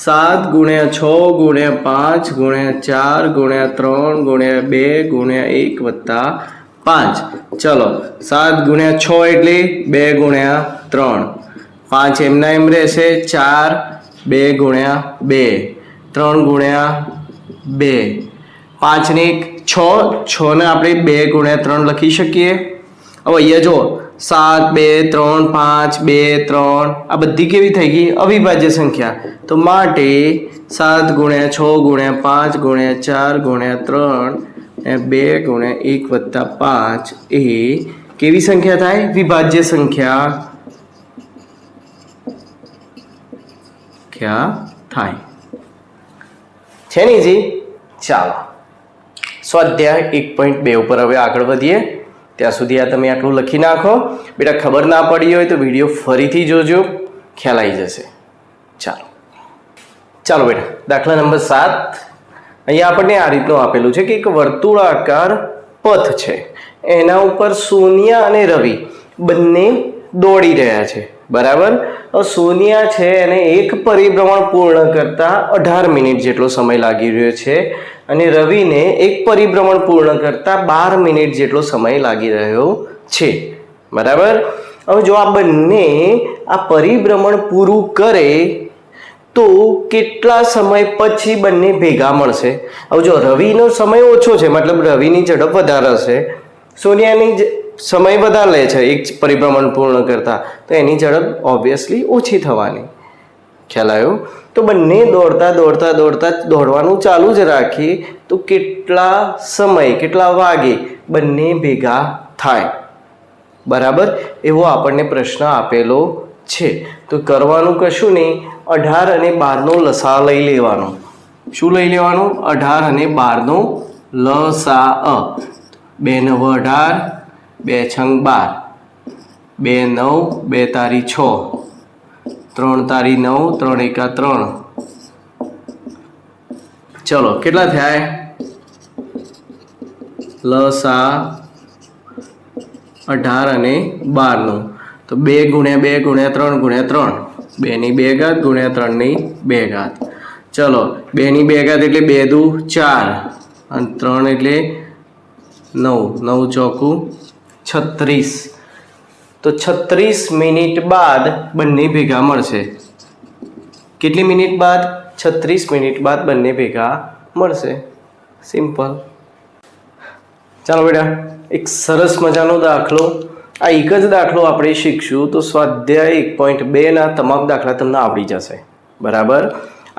7 × 6 × 5 × 4 × 3 × 2 × 1 + 5. ચલો 7 × 6 એટલે 2 × 3, 5 એમના એમ રહેશે, 4 2 × 2, 3 × 2, 5 ને 1 6 ને આપણે 2 × 3 લખી શકીએ. હવે અહીંયા જો 7 2 3 5 2 3 આ બધી કેવી થઈ ગઈ? અવિભાજ્ય સંખ્યા. તો માટે 7 × 6 × 5 × 4 × 3 2 × 1 + 5 એ કેવી સંખ્યા થાય? વિભાજ્ય સંખ્યા થાય છે ને જી? ચાલો સ્વાધ્યાય 1.2 ઉપર હવે આગળ વધીએ. ત્યાં સુધી આ તમે આટલું લખી નાખો. બેટા ખબર ના પડી હોય તો વિડીયો ફરીથી જોજો, ખ્યાલ આવી જશે. ચાલો બેટા, દાખલા નંબર 7 અહીંયા આપણને આ રીતનું આપેલું છે કે એક વર્તુળાકાર પથ છે, એના ઉપર સોનિયા અને રવિ બંને દોડી રહ્યા છે. બરાબર. સોનિયા છે એને એક પરિભ્રમણ પૂર્ણ કરતા 18 મિનિટ જેટલો સમય લાગી રહ્યો છે અને રવિને એક પરિભ્રમણ પૂર્ણ કરતા 12 મિનિટ જેટલો સમય લાગી રહ્યો છે. બરાબર. હવે જો આ બંને આ પરિભ્રમણ પૂરું કરે તો કેટલા સમય પછી બંને ભેગા મળશે? હવે જો રવિનો સમય ઓછો છે, મતલબ રવિની ઝડપ વધારે હશે, સોનિયાની સમય વધારે લે છે એક પરિભ્રમણ પૂર્ણ કરતા, તો એની ઝડપ ઓબ્વિયસલી ઓછી થવાની. ખ્યાલ આવ્યો? તો બંને દોડવાનું ચાલુ જ રાખીએ તો કેટલા સમય, કેટલા વાગે બંને ભેગા થાય? બરાબર. એવો આપણને પ્રશ્ન આપેલો છે. તો કરવાનું કશું નહીં, 18 અને 12 નો લસા લઈ લેવાનો. શું લઈ લેવાનું? 18 અને 12 નો લસા. 2 × 9 = 18, 2 × 6 = 12, 2 9 2 તારી 6, 3 તારી 9, 3 × 1 = 3. ચલો કેટલા થયા? લસા 18 અને 12 નો. તો 2 × 2 × 3 × 3 2 ની 2 ઘાત ગુણ્યા 3 ની 2 ઘાત. ચલો 2 ની 2 ઘાત એટલે 2 દુ 4 અને 3 એટલે 9, 9 ચોકું 36. તો 36 મિનિટ બાદ બંને ભેગા મળશે. કેટલી મિનિટ બાદ? 36 મિનિટ બાદ બંને ભેગા મળશે. સિમ્પલ. ચાલો બેટા એક સરસ મજાનો દાખલો, આ એક જ દાખલો આપણે શીખશું તો સ્વાધ્યાય 1.2 ના તમામ દાખલા તમને આવડી જશે. બરાબર.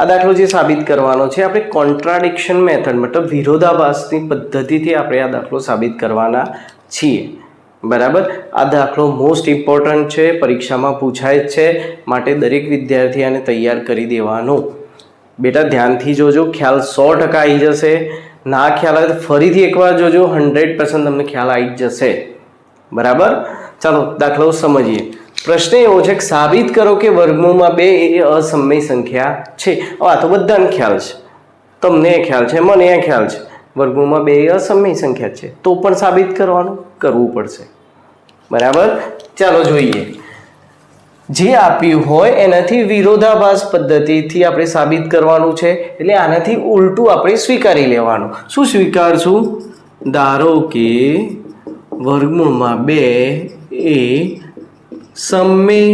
આ દાખલો જે સાબિત કરવાનો છે આપણે કોન્ટ્રાડિક્શન મેથડ મતલબ વિરોધાભાસની પદ્ધતિથી આપણે આ દાખલો સાબિત કરવાના છીએ. બરાબર. આ દાખલો મોસ્ટ ઇમ્પોર્ટન્ટ છે, પરીક્ષામાં પૂછાય જ છે, માટે દરેક વિદ્યાર્થી આને તૈયાર કરી દેવાનો. બેટા ધ્યાનથી જોજો, ખ્યાલ 100% આવી જશે. ના ખ્યાલ આવે તો ફરીથી એકવાર જોજો, 100% તમને ખ્યાલ આવી જ જશે. બરાબર. ચાલો દાખલો સમજીએ. પ્રશ્ન એવો છે કે સાબિત કરો કે વર્ગમૂળમાં 2 એ અસમય સંખ્યા છે. આ તો બધાને ખ્યાલ છે, તમને ખ્યાલ છે, મને ખ્યાલ છે, વર્ગમૂળમાં 2 એ અસમય સંખ્યા છે. તો પણ સાબિત કરવું પડશે. બરાબર. ચાલો જોઈએ. જે આપ્યું હોય એનાથી વિરોધાભાસ પદ્ધતિથી આપણે સાબિત કરવાનું છે. એટલે આનાથી ઉલટું આપણે સ્વીકારી લેવાનું. શું સ્વીકારશું? ધારો કે વર્ગમૂળમાં 2 એ સમય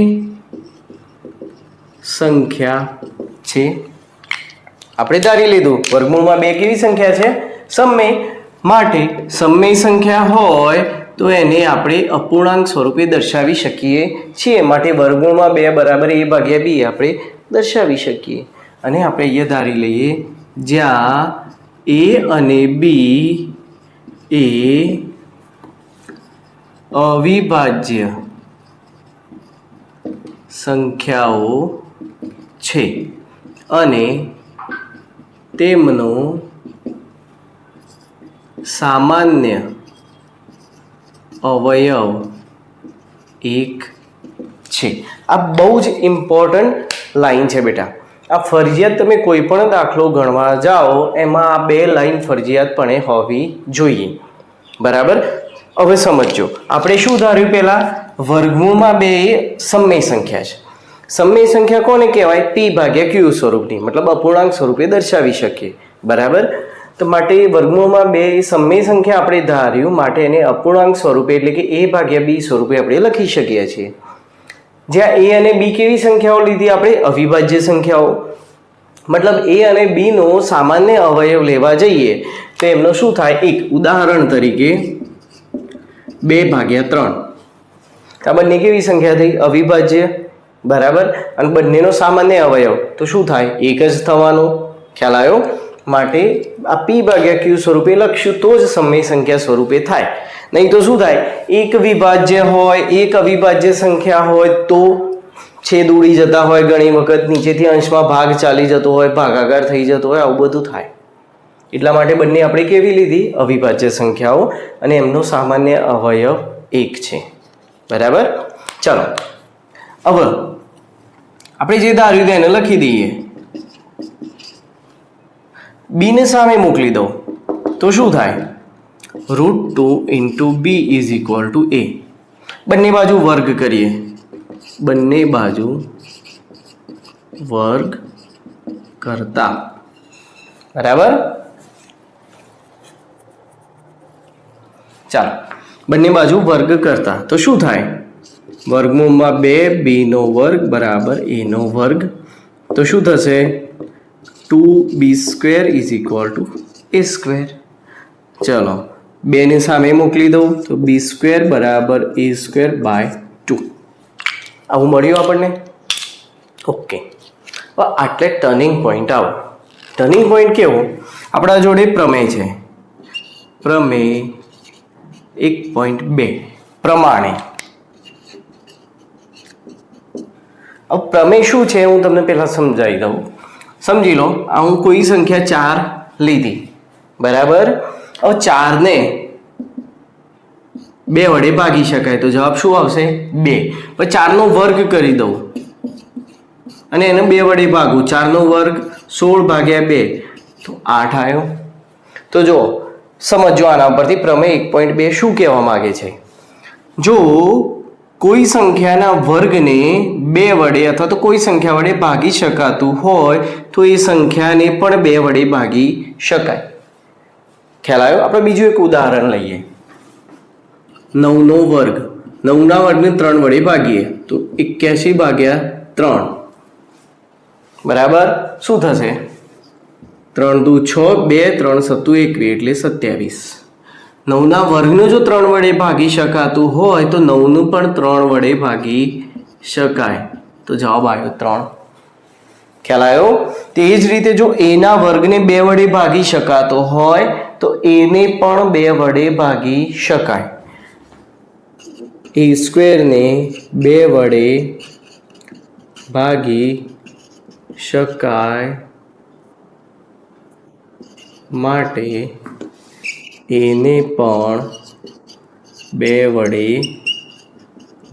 સંખ્યા છે. આપણે ધારી લીધું વર્ગમૂળમાં 2 કેવી સંખ્યા છે? સમય. માટે સમય સંખ્યા હોય તો એને આપણે અપૂર્ણાંક સ્વરૂપે દર્શાવી શકીએ છીએ. માટે વર્ગમૂળમાં 2 બરાબર a ભાગ્યા b આપણે દર્શાવી શકીએ. અને આપણે અહીંયા ધારી લઈએ જ્યાં a અને b એ અવિભાજ્ય સંખ્યાઓ છે અને તેમનો સામાન્ય અવયવ 1 છે. આ બહુ જ ઇમ્પોર્ટન્ટ લાઈન છે બેટા. આ ફરજિયાત તમે કોઈ પણ દાખલો ગણવા જાઓ એમાં આ 2 લાઈન ફરજિયાતપણે હોવી જોઈએ. બરાબર. હવે સમજો, આપણે શું ધાર્યું પહેલા? વર્ગમૂળમાં 2 એ સમય સંખ્યા છે. સમય સંખ્યા કોને કહેવાય? p ભાગ્યા q સ્વરૂપની, મતલબ અપૂર્ણાંક સ્વરૂપે દર્શાવી શકીએ. બરાબર. તો માટે વર્ગમૂળમાં 2 એ સમય સંખ્યા આપણે ધાર્યું, માટે એને અપૂર્ણાંક સ્વરૂપે એટલે કે a ભાગ્યા b સ્વરૂપે આપણે લખી શકીએ છીએ. જ્યાં a અને b કેવી સંખ્યાઓ લીધી આપણે? અવિભાજ્ય સંખ્યાઓ. મતલબ a અને b નો સામાન્ય અવયવ લેવા જઈએ તો એમનો શું થાય? એક ઉદાહરણ તરીકે 2 ભાગ્યા 3. આ બંને કેવી સંખ્યા થઈ? અવિભાજ્ય. બરાબર. અને બંનેનો સામાન્ય અવયવ તો શું થાય? 1 જ થવાનો. ખ્યાલ આવ્યો? માટે આ p ભાગ્યા q સ્વરૂપે લખશું તો જ સમય સંખ્યા સ્વરૂપે થાય. નહીં તો શું થાય? એક વિભાજ્ય હોય, એક અવિભાજ્ય સંખ્યા હોય તો છેદ ઉડી જતા હોય, ઘણી વખત નીચેથી અંશમાં ભાગ ચાલી જતો હોય, ભાગાકાર થઈ જતો હોય, આવું બધું થાય. એટલા માટે બંને આપણે કેવી લીધી? અવિભાજ્ય સંખ્યાઓ, અને એમનો સામાન્ય અવયવ 1 છે. બરાબર. ચાલો હવે આપણે જે ધાર્યું એને લખી દઈએ. b ને સામે મોકલી દો તો શું થાય? √2 × b = a. બંને બાજુ વર્ગ કરીએ. બંને બાજુ વર્ગ કરતા. બરાબર. ચાલો બંને બાજુ વર્ગ કરતા તો શું થાય? વર્ગમૂળમાં 2 b નો વર્ગ બરાબર a નો વર્ગ. તો શું થશે? 2b² = a². ચલો 2 ને સામે મોકલી દઉં તો b² બરાબર a²/2. આવું મળ્યું આપણને. ઓકે. આટલે ટર્નિંગ પોઈન્ટ આવો. ટર્નિંગ પોઈન્ટ કેવો? આપણા જોડે પ્રમેય છે. પ્રમેય 1.2 પ્રમાણે. હવે પ્રમેય શું છે હું તમને પહેલા સમજાવી દઉં. સમજી લો, આ હું કોઈ સંખ્યા 4 લીધી. બરાબર. હવે 4 ને 2 વડે ભાગી શકાય તો જવાબ શું આવશે? 2. પછી 4 નો વર્ગ કરી દઉં અને એને 2 વડે ભાગું. 4 નો વર્ગ 16 ભાગ્યા 2 તો 8 આવ્યો. તો જો સમજો આના પરથી પ્રમેય 1.2 શું કહેવા માંગે છે. જો કોઈ સંખ્યાના વર્ગને 2 વડે અથવા તો કોઈ સંખ્યા વડે ભાગી શકાતું હોય તો એ સંખ્યાને પણ 2 વડે ભાગી શકાય. ખ્યાલ આવ્યો? આપણે બીજું એક ઉદાહરણ લઈએ. 9 નો વર્ગ. 9 ના વર્ગને 3 વડે ભાગીએ તો 81 ભાગ્યા 3 બરાબર શું થશે? 3 દુ 6, 2, 3 સત્તુ 21 એટલે 27. 9 ના વર્ગને જો 3 વડે ભાગી શકાતું હોય તો 9 નું પણ 3 વડે ભાગી શકાય. તો જવાબ આવ્યો 3. ખ્યાલ આવ્યો? તે જ રીતે જો a ના વર્ગને 2 વડે ભાગી શકાતો હોય તો a ને પણ 2 વડે ભાગી શકાય. a સ્ક્વેર ને 2 વડે ભાગી શકાય માટે એને પણ 2 વડે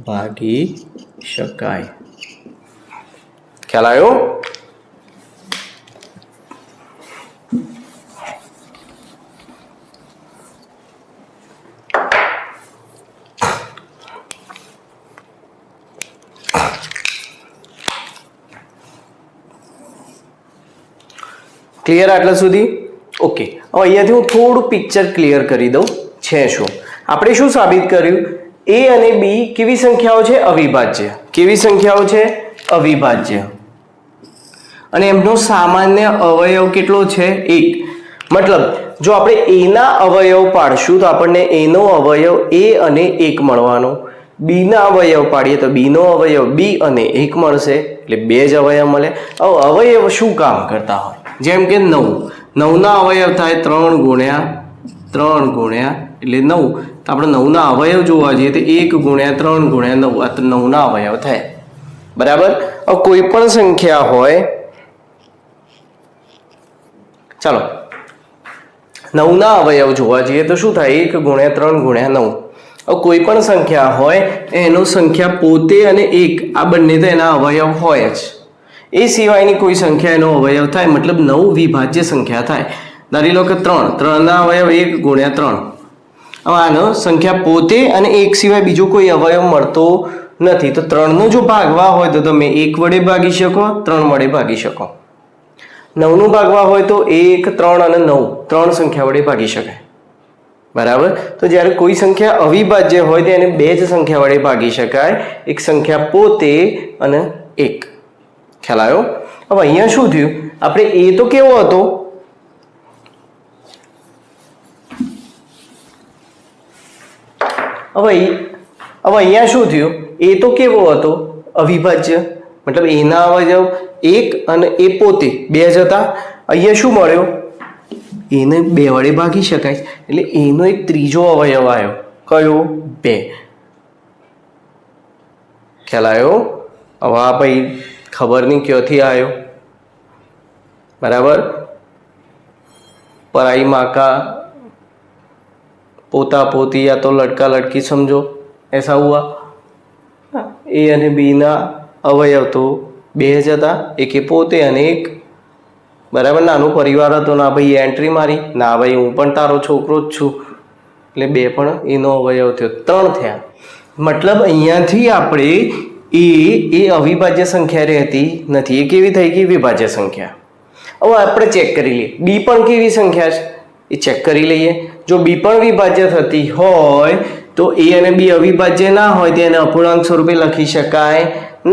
ભાગી શકાય. ખ્યાલ આવ્યો? ક્લિયર આટલા સુધી? ઓકે, હવે અહીંયાથી હું થોડું પિક્ચર ક્લિયર કરી દઉં. છે શું આપણે શું સાબિત કર્યું? a અને b કેવી સંખ્યાઓ છે? અવિભાજ્ય. કેવી સંખ્યાઓ છે? અવિભાજ્ય. અને એમનો સામાન્ય અવયવ કેટલો છે? 1. મતલબ જો આપણે a ના અવયવ પાડશું તો આપણને a નો અવયવ a અને 1 મળવાનો. b ના અવયવ પાડીએ તો b નો અવયવ b અને 1 મળશે, એટલે 2 જ અવયવ મળે. હવે અવયવ શું કામ કરતા હોય? જેમ કે 9 ના અવયવ થાય 3 ગુણ્યા 3 ગુણ્યા એટલે 9. તો આપણે 9 ના અવયવ જોવા જઈએ તો 1 ગુણ્યા 3 ગુણ્યા 9 આ તો 9 ના અવયવ થાય. બરાબર? હવે કોઈ પણ સંખ્યા હોય, ચાલો 9 ના અવયવ જોવા જઈએ તો શું થાય? 1 ગુણ્યા 3 ગુણ્યા 9. હવે કોઈ પણ સંખ્યા હોય એનો સંખ્યા પોતે અને 1 આ બંને તો એના અવયવ હોય જ. એ સિવાયની કોઈ સંખ્યા એનો અવયવ થાય મતલબ 9 વિભાજ્ય સંખ્યા થાય. ધારી લો કે 3 ના અવયવ 1 ગુણ્યા 3. હવે આનો સંખ્યા પોતે અને 1 સિવાય બીજો કોઈ અવયવ મળતો નથી. તો 3 નો જો ભાગવા હોય તો તમે 1 વડે ભાગી શકો, 3 વડે ભાગી શકો. 9 નું ભાગવા હોય તો 1, 3 અને 9 3 સંખ્યા વડે ભાગી શકાય. બરાબર? તો જ્યારે કોઈ સંખ્યા અવિભાજ્ય હોય તો એને 2 જ સંખ્યા વડે ભાગી શકાય, એક સંખ્યા પોતે અને 1. ખ્યાલ આવ્યો? હવે અહીંયા શું થયું? આપણે a તો કેવો હતો? હવે અહીંયા શું થયું? a તો કેવો હતો? અવિભાજ્ય. મતલબ a ના અવયવ 1 અને a પોતે 2 જ હતા. અહીંયા શું મળ્યો? a ને 2 વડે ભાગી શકાય, એટલે a નો એક ત્રીજો અવયવ આવ્યો. કયો? 2. ખ્યાલ આવ્યો? હવે આ ભાઈ ખબર નહીં ક્યાંથી આવ્યો. બરાબર? पराई माँ का पोता पोती या तो लड़का लड़की समझो, ऐसा हुआ. ए અને બી ના અવયવ તો 2 જ હતા, એક એ પોતે અને એક. બરાબર? નાનો પરિવાર હતો. ના ભાઈ એન્ટ્રી મારી, ના ભાઈ હું પણ તારો છોકરો જ છું, એટલે 2 પણ એનો અવયવ થયો, 3 થયા. મતલબ અહીંયાથી આપણે એ અવિભાજ્ય સંખ્યા રહેતી નથી, એ કેવી થઈ ગઈ? વિભાજ્ય સંખ્યા. હવે આપણે ચેક કરી લઈએ બી પણ કેવી સંખ્યા છે એ ચેક કરી લઈએ. જો બી પણ વિભાજ્ય થતી હોય તો એ અને બી અવિભાજ્ય ના હોય તો એને અપૂર્ણાંક સ્વરૂપે લખી શકાય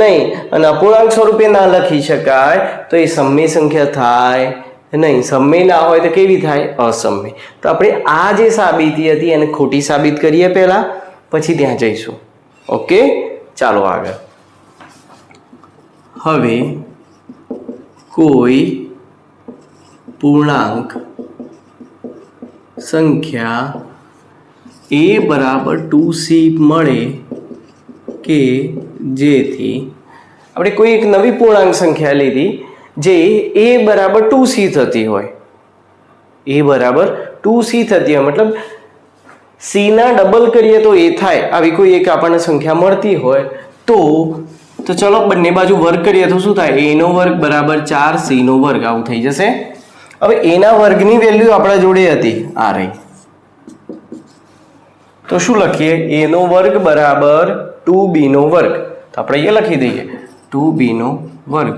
નહીં, અને અપૂર્ણાંક સ્વરૂપે ના લખી શકાય તો એ સમય સંખ્યા થાય નહીં. સમય ના હોય તો કેવી થાય? અસમય. તો આપણે આ જે સાબિતી હતી એને ખોટી સાબિત કરીએ પહેલા, પછી ત્યાં જઈશું. ઓકે, ચાલો આગળ. હવે કોઈ પૂર્ણાંક સંખ્યા a બરાબર 2c મળે કે જેથી આપણે કોઈ એક નવી પૂર્ણાંક સંખ્યા લીધી જે a બરાબર 2c થતી હોય. a બરાબર 2c થતી હોય મતલબ c ના ડબલ કરીએ તો a થાય. આવી કોઈ એક આપણને સંખ્યા મળતી હોય તો ચલો બંને બાજુ વર્ગ કરીએ તો શું થાય? a નો વર્ગ બરાબર 4 c નો વર્ગ આવું થઈ જશે. હવે a ના વર્ગની વેલ્યુ આપણા જોડે હતી આ રહી, તો શું લખીએ? a નો વર્ગ બરાબર 2b વર્ગ, તો આપણે અહીંયા લખી દઈએ 2b વર્ગ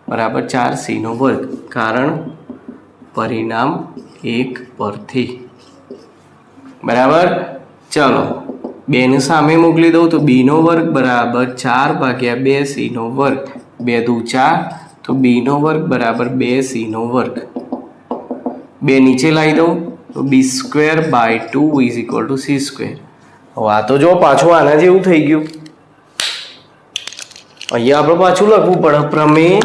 બરાબર 4c વર્ગ, કારણ પરિણામ 1 પરથી. બરાબર. ચલો 2 ને સામે મોકલી દઉં તો b વર્ગ બરાબર 4 ભાગ્યા 2c વર્ગ, 2 દુ 4, તો b વર્ગ બરાબર 2c વર્ગ. 2 નીચે લાવી દઉં તો b²/2 = c². હવે આ તો જો પાછું આના જેવું થઈ ગયું. અહીંયા આપણે પાછું લખવું પડે પ્રમેય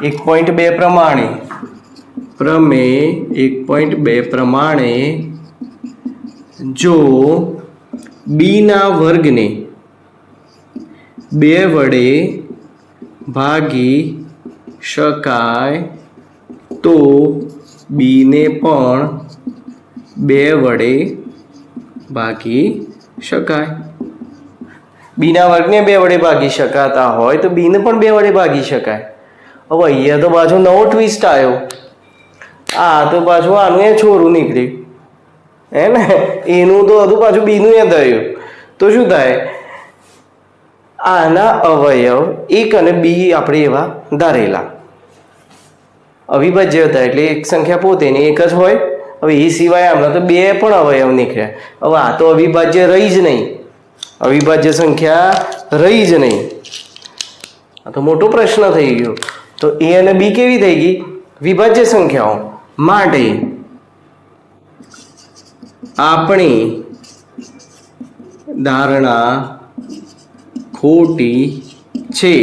1.2 પ્રમાણે. પ્રમેય 1.2 પ્રમાણે જો b ના વર્ગને 2 વડે ભાગી શકાય તો b ને પણ 2 વડે ભાગી શકાય. b ના વર્ગને 2 વડે ભાગી શકાતા હોય તો b ને પણ 2 વડે ભાગી શકાય. હવે અહીંયા તો પાછો નવો ટ્વિસ્ટ આવ્યો. આ તો પાછું આનું એ છોરું નીકળ્યું હે ને, એનું તો હતું પાછું બીનું એ થયું. તો શું થાય, આના અવયવ 1 અને b આપણે એવા ધારેલા અવિભાજ્ય હતા, એટલે એક સંખ્યા પોતે ને એક જ હોય. હવે એ સિવાય આમના તો 2 પણ અવયવ નીકળ્યા. હવે આ તો અવિભાજ્ય રહી જ નહીં, અવિભાજ્ય સંખ્યા રહી જ નહીં. આ તો મોટો પ્રશ્ન થઈ ગયો. તો a અને b કેવી થઈ ગઈ, વિભાજ્ય સંખ્યાઓ. માટે આપણી ધારણા ખોટી છે.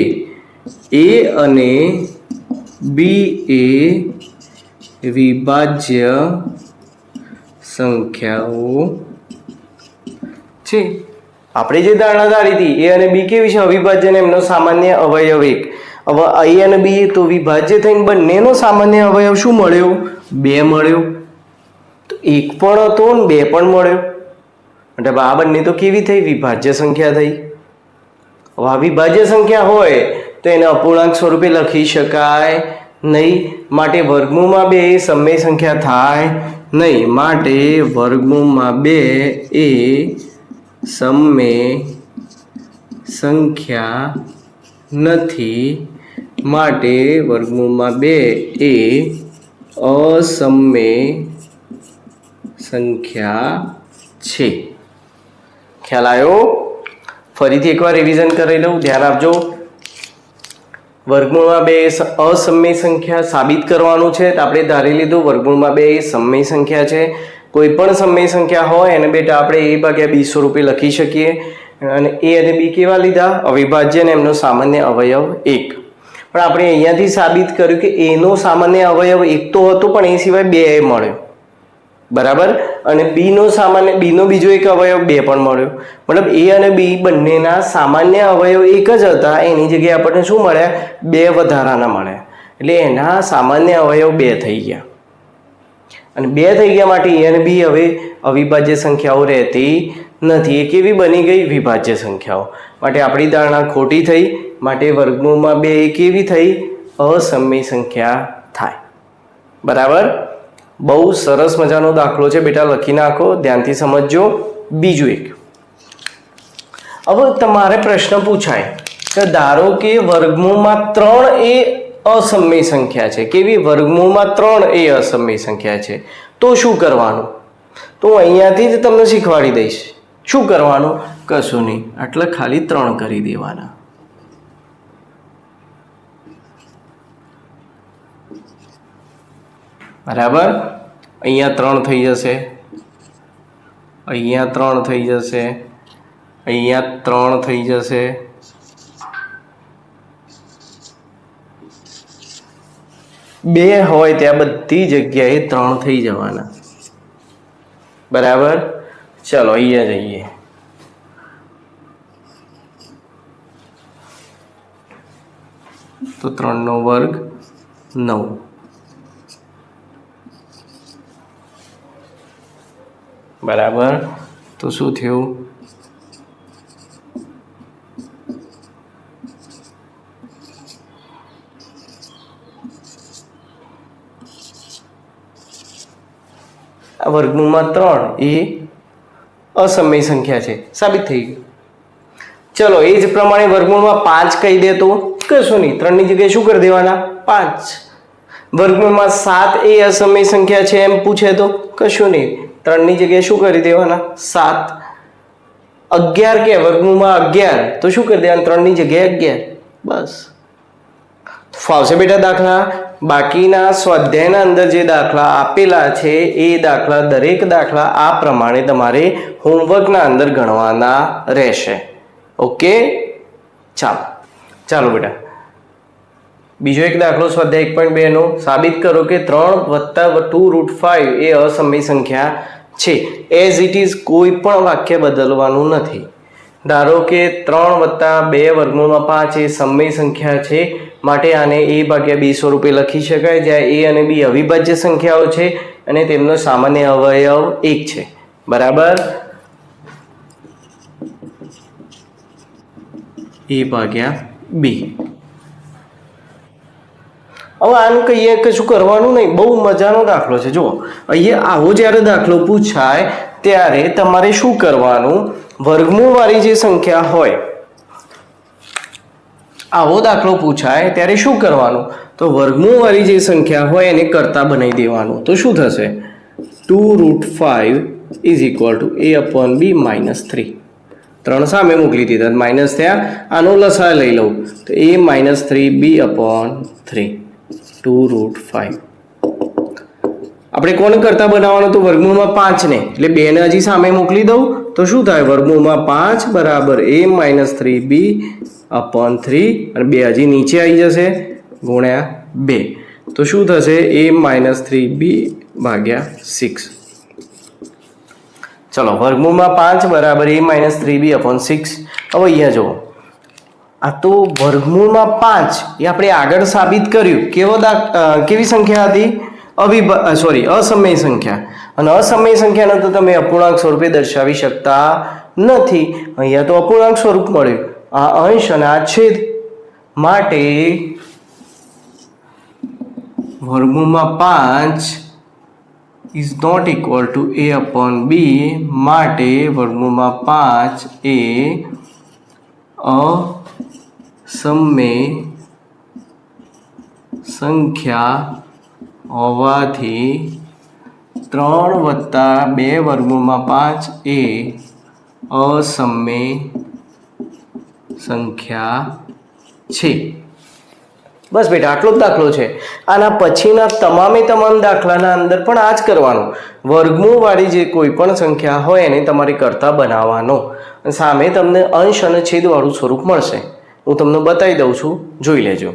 a અને b એ વિભાજ્ય સંખ્યાઓ છે. આપણે જે ધારણા ધારી હતી a અને b કેવી છે, અવિભાજ્ય ને એમનો સામાન્ય અવયવ 1. હવે a અને b તો વિભાજ્ય થઈને બંનેનો સામાન્ય અવયવ શું મળ્યો, 2 મળ્યો. તો 1 પણ હતો ને 2 પણ મળ્યો, એટલે આ બંને તો કેવી થઈ, વિભાજ્ય સંખ્યા થઈ. હવે આ વિભાજ્ય સંખ્યા હોય તો એને અપૂર્ણાંક સ્વરૂપે લખી શકાય નહીં. માટે વર્ગમૂળમાં 2 એ સમય સંખ્યા થાય નહીં. માટે વર્ગમૂળમાં 2 એ સમય સંખ્યા નથી. માટે વર્ગમૂળમાં 2 એ અસમય સંખ્યા છે. ખ્યાલ આવ્યો? ફરીથી એકવાર રિવિઝન કરી લઉં, ધ્યાન આપજો. વર્ગમૂળમાં 2 અસમય સંખ્યા સાબિત કરવાનું છે, તો આપણે ધારી લીધું વર્ગમૂળમાં 2 એ સમય સંખ્યા છે. કોઈ પણ સમય સંખ્યા હોય એને બેટા આપણે a/b સ્વરૂપે લખી શકીએ. અને a અને b કેવા લીધા, અવિભાજ્ય ને એમનો સામાન્ય અવયવ 1. પણ આપણે અહીંયાથી સાબિત કર્યું કે a નો સામાન્ય અવયવ 1 તો હતો, પણ એ સિવાય 2 મળ્યો. બરાબર. અને b નો બીજો એક અવયવ 2 પણ મળ્યો. મતલબ a અને b બંનેના સામાન્ય અવયવ 1 જ હતા, એની જગ્યાએ આપણને શું મળ્યા, 2 વધારાના મળ્યા. એટલે એના સામાન્ય અવયવ 2 થઈ ગયા. અને 2 થઈ ગયા માટે a અને b હવે અવિભાજ્ય સંખ્યાઓ રહેતી નથી. એ કેવી બની ગઈ, વિભાજ્ય સંખ્યાઓ. માટે આપણી ધારણા ખોટી થઈ. માટે વર્ગમૂળમાં 2 એ કેવી થઈ, અસમય સંખ્યા થાય. બરાબર. બહુ સરસ મજાનો દાખલો છે બેટા, લખી નાખો, ધ્યાનથી સમજજો. બીજું એક, હવે તમારે પ્રશ્ન પૂછાય કે ધારો કે વર્ગમૂળમાં 3 એ અસમય સંખ્યા છે. કેવી, વર્ગમૂળમાં 3 એ અસમય સંખ્યા છે. તો શું કરવાનું, તો હું અહીંયાથી જ તમને શીખવાડી દઈશ. શું કરવાનું, કશું નહીં, એટલે ખાલી 3 કરી દેવાના. બરાબર. અહીંયા 3 થઈ જશે, અહીંયા 3 થઈ જશે, અહીંયા 3 થઈ જશે. બે હોય ત્યાં બધી જગ્યાએ 3 થઈ જવાના. બરાબર. ચલો અહીંયા જઈએ. તો 3 નો વર્ગ 9. બરાબર. તો શું થયું, આ વર્ગમૂળમાં 3 એ અસમય સંખ્યા છે, સાબિત થઈ ગયું. ચલો એ જ પ્રમાણે વર્ગમૂળમાં 5 કહી દે તો કશું નહીં, 3 ની જગ્યાએ શું કરી દેવાના 5. વર્ગમૂળમાં 7 એ અસમય સંખ્યા છે એમ પૂછે તો કશું નહીં, 3 ની જગ્યાએ શું કરી દેવાના 7. 11 કે વર્ગમૂળમાં 11 તો શું કરી દેવાના 3 ની જગ્યાએ 11. બસ ફાવશે બેટા દાખલા. બાકીના સ્વાધ્યાયના અંદર જે દાખલા આપેલા છે એ દાખલા દરેક દાખલા આ પ્રમાણે તમારે હોમવર્કના અંદર ગણવાના રહેશે. ઓકે, ચાલો બેટા બીજો એક દાખલો સ્વાધ્યાય 1.2 નો સાબિત કરો કે 3 + 2√5 એ અસમય સંખ્યા છે. એઝ ઇટ ઇઝ કોઈ પણ વાક્ય બદલવાનું નથી. ધારો કે 3 + 2 વર્ગમૂળમાં 5 એ સમય સંખ્યા છે, માટે આને a/b સ્વરૂપે લખી શકાય, જ્યાં a અને b અવિભાજ્ય સંખ્યાઓ છે અને તેમનો સામાન્ય અવયવ 1 છે. બરાબર, a/b. હવે આનું કહીએ કે શું કરવાનું નહીં, બહુ મજાનો દાખલો છે. જુઓ અહીંયા આવો જ્યારે દાખલો પૂછાય ત્યારે તમારે શું કરવાનું, વર્ગમૂળ વાળી જે સંખ્યા હોય, આવો દાખલો પૂછાય ત્યારે શું કરવાનું, તો વર્ગમૂળ વાળી જે સંખ્યા હોય એને કરતા બનાવી દેવાનું. તો શું થશે 2√5 = a/b - 3. 3 સામે મોકલી દીધા, માઇનસ થયા, આનો લસા લઈ લઉં તો a - 3b/3 2√5. આપણે કોને કરતા બનાવવાનો, તો વર્ગમૂળમાં 5 ને, એટલે 2 ને હજી સામે મોકલી દઉં તો શું થાય, વર્ગમૂળમાં 5 બરાબર a - 3b/3 અને 2 હજી નીચે આવી જશે ગુણ્યા 2 તો શું થશે a - 3b/6. ચલો વર્ગમૂળમાં 5 બરાબર a - 3b/6. હવે અહીંયા જુઓ, આ તો વર્ગમૂળમાં 5 એ આપણે આગળ સાબિત કર્યું કેવી સંખ્યા હતી, અસમય સંખ્યા. અને અસમય સંખ્યાને તો તમે અપૂર્ણાંક સ્વરૂપે દર્શાવી શકતા નથી. અહીંયા તો અપૂર્ણાંક સ્વરૂપ મળ્યું, આ અંશ અને આ છેદ, માટે વર્ગમૂળમાં 5 is not equal to a/b. માટે વર્ગમૂળમાં 5 એ અસમય સંખ્યા હોવાથી 3 + 2 વર્ગમૂળમાં 5 એ અસમય સંખ્યા છે. બસ બેટા આટલો જ દાખલો છે. આના પછીના તમામ દાખલાના અંદર પણ આ જ કરવાનું. વર્ગમૂળ વાળી જે કોઈ પણ સંખ્યા હોય એને તમારે કરતા બનાવવાનો. સામે તમને અંશ અને છેદ વાળું સ્વરૂપ મળશે. હું તમને બતાવી દઉં છું, જોઈ લેજો.